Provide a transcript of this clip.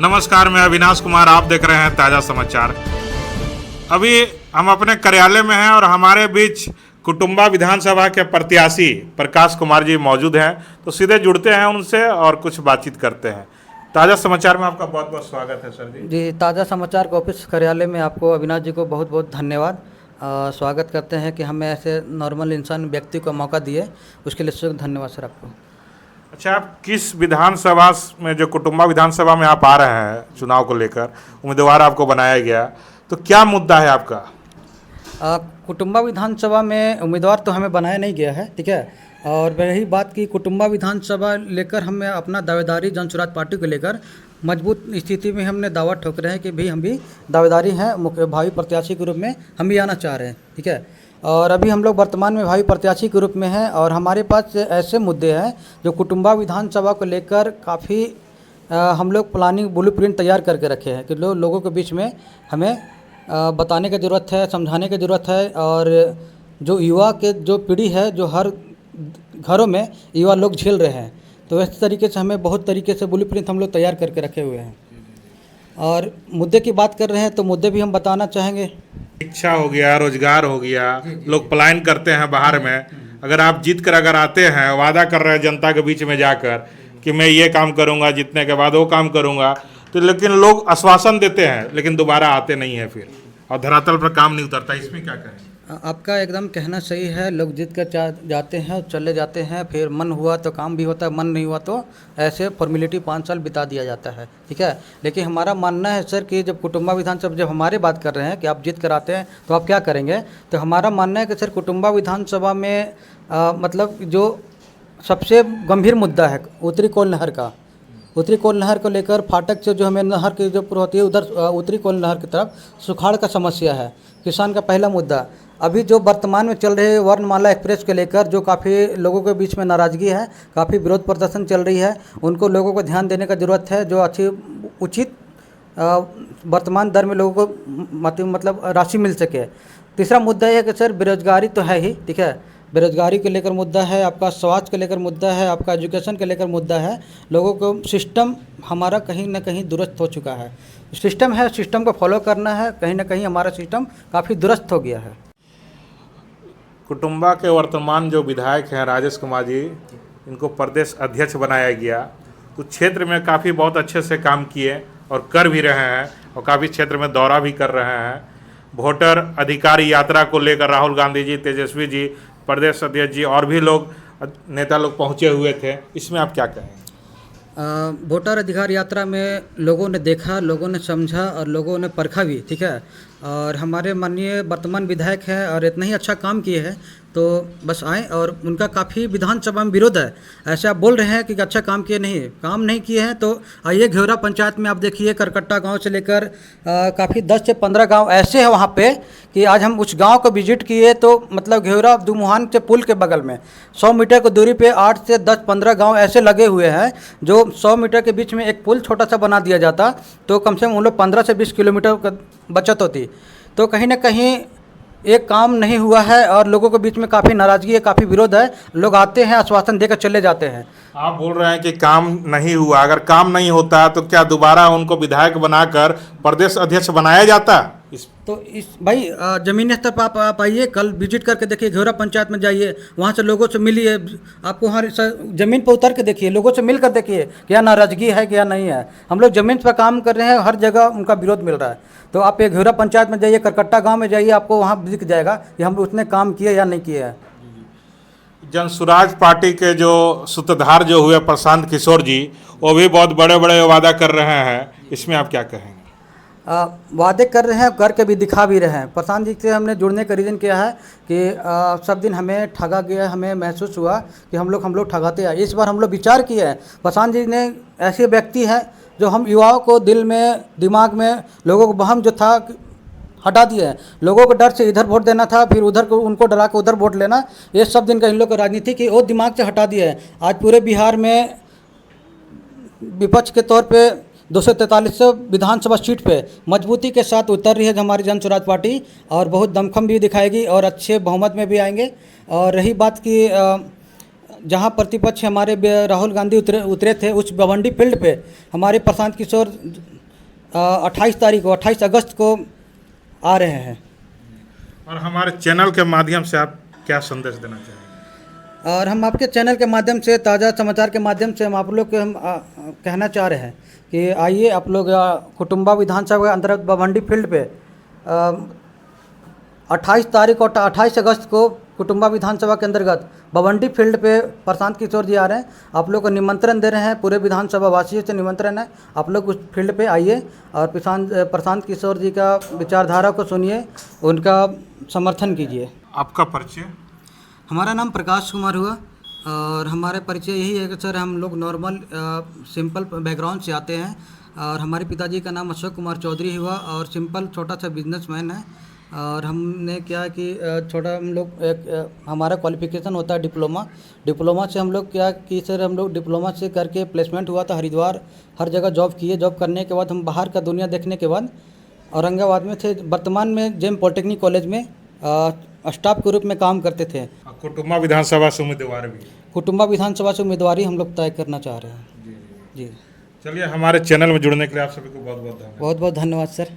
नमस्कार, मैं अविनाश कुमार, आप देख रहे हैं ताज़ा समाचार। अभी हम अपने कार्यालय में हैं और हमारे बीच कुटुंबा विधानसभा के प्रत्याशी प्रकाश कुमार जी मौजूद हैं, तो सीधे जुड़ते हैं उनसे और कुछ बातचीत करते हैं। ताज़ा समाचार में आपका बहुत बहुत स्वागत है सर जी। जी, ताज़ा समाचार के ऑफिस कार्यालय में आपको अविनाश जी को बहुत बहुत धन्यवाद। स्वागत करते हैं कि हमें ऐसे नॉर्मल इंसान व्यक्ति को मौका दिए, उसके लिए धन्यवाद सर आपको। अच्छा, आप किस विधानसभा में, जो कुटुंबा विधानसभा में आप आ रहे हैं चुनाव को लेकर, उम्मीदवार आपको बनाया गया, तो क्या मुद्दा है आपका? कुटुंबा विधानसभा में उम्मीदवार तो हमें बनाया नहीं गया है, ठीक है। और रही बात की कुटुंबा विधानसभा लेकर हमें अपना दावेदारी जन स्वराज पार्टी को लेकर मजबूत स्थिति में हमने दावा ठोक रहे हैं कि भाई हम भी दावेदारी हैं, मुख्य भावी प्रत्याशी के रूप में हम भी आना चाह रहे हैं, ठीक है। और अभी हम लोग वर्तमान में भावी प्रत्याशी के रूप में हैं और हमारे पास ऐसे मुद्दे हैं जो कुटुंबा विधानसभा को लेकर काफ़ी हम लोग प्लानिंग ब्लूप्रिंट तैयार करके रखे हैं कि लोगों के बीच में हमें बताने की ज़रूरत है, समझाने की ज़रूरत है। और जो युवा के जो पीढ़ी है, जो हर घरों में युवा लोग झेल रहे हैं, तो इस तरीके से हमें बहुत तरीके से ब्लूप्रिंट हम लोग तैयार करके रखे हुए हैं। और मुद्दे की बात कर रहे हैं तो मुद्दे भी हम बताना चाहेंगे। शिक्षा हो गया, रोजगार हो गया, लोग पलायन करते हैं बाहर में। अगर आप जीत कर अगर आते हैं, वादा कर रहे हैं जनता के बीच में जाकर कि मैं ये काम करूंगा, जीतने के बाद वो काम करूंगा, तो लेकिन लोग आश्वासन देते हैं लेकिन दोबारा आते नहीं है फिर, और धरातल पर काम नहीं उतरता। इसमें क्या कहें? आपका एकदम कहना सही है। लोग जीत कर जाते हैं, चले जाते हैं, फिर मन हुआ तो काम भी होता है, मन नहीं हुआ तो ऐसे फॉर्मेलिटी 5 साल बिता दिया जाता है, ठीक है। लेकिन हमारा मानना है सर कि जब कुटुंबा विधानसभा, जब हमारे बात कर रहे हैं कि आप जीत कर आते हैं तो आप क्या करेंगे, तो हमारा मानना है कि सर कुटुंबा विधानसभा में मतलब जो सबसे गंभीर मुद्दा है उत्तरी कोल नहर का, उत्तरी कोल नहर को लेकर फाटक से जो हमें नहर की जो होती है उधर उत्तरी कोल नहर की तरफ सुखाड़ का समस्या है, किसान का पहला मुद्दा। अभी जो वर्तमान में चल रहे वर्णमाला एक्सप्रेस को लेकर जो काफ़ी लोगों के बीच में नाराज़गी है, काफ़ी विरोध प्रदर्शन चल रही है, उनको लोगों को ध्यान देने का ज़रूरत है, जो अच्छी उचित वर्तमान दर में लोगों को मतलब राशि मिल सके। तीसरा मुद्दा है कि सर बेरोजगारी तो है ही, ठीक है, बेरोजगारी को लेकर मुद्दा है, आपका स्वास्थ्य को लेकर मुद्दा है, आपका एजुकेशन को लेकर मुद्दा है। लोगों को सिस्टम हमारा कहीं ना कहीं दुरुस्त हो चुका है, सिस्टम है, सिस्टम को फॉलो करना है, कहीं ना कहीं हमारा सिस्टम काफ़ी दुरुस्त हो गया है। कुटुंबा के वर्तमान जो विधायक हैं राजेश कुमार जी, इनको प्रदेश अध्यक्ष बनाया गया, तो क्षेत्र में काफ़ी बहुत अच्छे से काम किए और कर भी रहे हैं, और काफ़ी क्षेत्र में दौरा भी कर रहे हैं। वोटर अधिकार यात्रा को लेकर राहुल गांधी जी, तेजस्वी जी, प्रदेश अध्यक्ष जी और भी लोग नेता लोग पहुंचे हुए थे। इसमें आप क्या कहेंगे? वोटर अधिकार यात्रा में लोगों ने देखा, लोगों ने समझा और लोगों ने परखा भी, ठीक है। और हमारे माननीय वर्तमान विधायक हैं और इतना ही अच्छा काम किए हैं, तो बस आए। और उनका काफ़ी विधानसभा में विरोध है, ऐसे आप बोल रहे हैं कि अच्छा काम किए, नहीं काम नहीं किए हैं तो आइए घेवरा पंचायत में आप देखिए, करकट्टा गांव से लेकर काफ़ी 10 से 15 गांव ऐसे हैं वहाँ पे कि आज हम उस गांव को विजिट किए तो मतलब घेवरा दुमुहान के पुल के बगल में 100 मीटर की दूरी पे 8 से 10-15 गाँव ऐसे लगे हुए हैं, जो 100 मीटर के बीच में एक पुल छोटा सा बना दिया जाता तो कम से कम उन लोग 15 से 20 किलोमीटर का बचत होती। तो कहीं ना कहीं एक काम नहीं हुआ है और लोगों के बीच में काफ़ी नाराज़गी है, काफ़ी विरोध है। लोग आते हैं, आश्वासन देकर चले जाते हैं। आप बोल रहे हैं कि काम नहीं हुआ, अगर काम नहीं होता तो क्या दोबारा उनको विधायक बनाकर प्रदेश अध्यक्ष बनाया जाता? इस भाई ज़मीनी स्तर पर आप आइए, कल विजिट करके देखिए, घेवरा पंचायत में जाइए, वहाँ से लोगों से मिलिए, आपको वहाँ ज़मीन पर उतर के देखिए, लोगों से मिल कर देखिए क्या नाराज़गी है क्या नहीं है। हम लोग ज़मीन पर काम कर रहे हैं, हर जगह उनका विरोध मिल रहा है। तो आप ये घेवरा पंचायत में जाइए, करकट्टा गाँव में जाइए, आपको वहाँ दिख जाएगा कि हम उसने काम किए या नहीं किए हैं। जन स्वराज पार्टी के जो सूत्रधार जो हुए प्रशांत किशोर जी, वो भी बहुत बड़े बड़े वादा कर रहे हैं, इसमें आप क्या कहेंगे? वादे कर रहे हैं, करके भी दिखा भी रहे हैं। प्रशांत जी से हमने जुड़ने का रीज़न क्या है कि सब दिन हमें ठगा गया, हमें महसूस हुआ कि हम लोग ठगाते हैं। इस बार हम लोग विचार किए हैं, प्रशांत जी ने ऐसे व्यक्ति हैं जो हम युवाओं को दिल में, दिमाग में लोगों को वहम जो था हटा दिए हैं। लोगों को डर से इधर वोट देना था, फिर उधर को उनको डरा के उधर वोट लेना, ये सब दिन का इन लोग का राजनीति की वो दिमाग से हटा दिया है। आज पूरे बिहार में विपक्ष के तौर पे 243 विधानसभा सीट पे मजबूती के साथ उतर रही है हमारी जन स्वराज पार्टी, और बहुत दमखम भी दिखाएगी और अच्छे बहुमत में भी आएंगे। और रही बात की जहाँ प्रतिपक्ष हमारे राहुल गांधी उतरे थे उस भिवंडी फील्ड पे हमारे प्रशांत किशोर 28 अगस्त को आ रहे हैं। और हमारे चैनल के माध्यम से आप क्या संदेश देना चाहेंगे? और हम आपके चैनल के माध्यम से, ताज़ा समाचार के माध्यम से हम आप लोग को कहना चाह रहे हैं कि आइए आप लोग कुटुम्बा विधानसभा के अंतर्गत भिवंडी फील्ड पे 28 और 28 अगस्त को कुटुम्बा विधानसभा के अंतर्गत भिवंडी फील्ड पे प्रशांत किशोर जी आ रहे हैं। आप लोग को निमंत्रण दे रहे हैं, पूरे विधानसभा वासियों से निमंत्रण है, आप लोग उस फील्ड पे आइए और प्रशांत किशोर जी का विचारधारा को सुनिए, उनका समर्थन कीजिए। आपका परिचय? हमारा नाम प्रकाश कुमार हुआ और हमारे परिचय यही है कि सर हम लोग नॉर्मल सिंपल बैकग्राउंड से आते हैं और हमारे पिताजी का नाम अशोक कुमार चौधरी हुआ और सिंपल छोटा सा बिजनेसमैन है। और हमने क्या कि छोटा हम लोग हमारा क्वालिफिकेशन होता है डिप्लोमा से हम लोग क्या कि सर हम लोग डिप्लोमा से करके प्लेसमेंट हुआ था हरिद्वार, हर जगह जॉब किए। जॉब करने के बाद हम बाहर का दुनिया देखने के बाद औरंगाबाद में थे, वर्तमान में जेम पॉलिटेक्निक कॉलेज में स्टाफ के रूप में काम करते थे। कुटुम्बा विधानसभा से उम्मीदवार भी? कुटुम्बा विधानसभा से उम्मीदवारी हम लोग तय करना चाह रहे हैं। जी चलिए, हमारे चैनल में जुड़ने के लिए आप सभी को बहुत बहुत धन्यवाद। बहुत बहुत धन्यवाद सर।